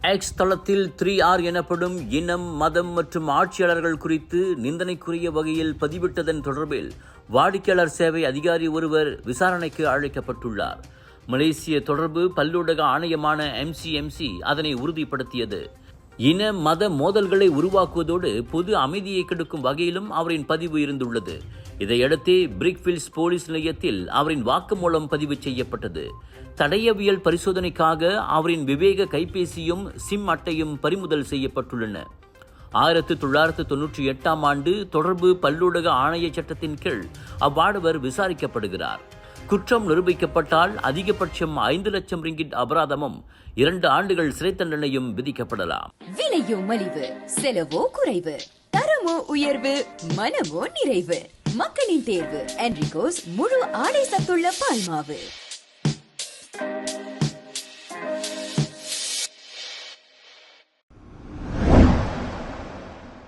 X தளத்தில் 3R எனப்படும் இனம், மதம் மற்றும் ஆட்சியாளர்கள் குறித்து நிந்தனைக்குரிய வகையில் பதிவிட்டதன் தொடர்பில் வாடிக்கையாளர் சேவை அதிகாரி ஒருவர் விசாரணைக்கு அழைக்கப்பட்டுள்ளார். மலேசிய தொடர்பு பல்லூடக ஆணையமான MCMC அதனை உறுதிப்படுத்தியது. இன மத மோதல்களை உருவாக்குவதோடு பொது அமைதியை கெடுக்கும் வகையிலும் அவரின் பதிவு இருந்துள்ளது. இதையடுத்தே பிரிக்ஃபீல்ட்ஸ் போலீஸ் நிலையத்தில் அவரின் வாக்குமூலம் பதிவு செய்யப்பட்டது. தடயவியல் பரிசோதனைக்காக அவரின் விவேக கைபேசியும் சிம் அட்டையும் பறிமுதல் செய்யப்பட்டுள்ளன. 1998ஆம் ஆண்டு தொடர்பு பல்லூடக ஆணைய சட்டத்தின் கீழ் அவ்வாடவர் விசாரிக்கப்படுகிறார். குற்றம் நிரூபிக்கப்பட்டால் அதிகபட்சம் 5 லட்சம் ரிங்கிட் அபராதமும் 2 ஆண்டுகள் சிறை தண்டனையும் விதிக்கப்படலாம். விலையோ மலிவு, செலவோ குறைவு, தரமோ உயர்வு, மனமோ நிறைவு. மக்களின் தேர்வு என்ரிகோஸ் முழு ஆடை சத்துள்ள பால்மாவு.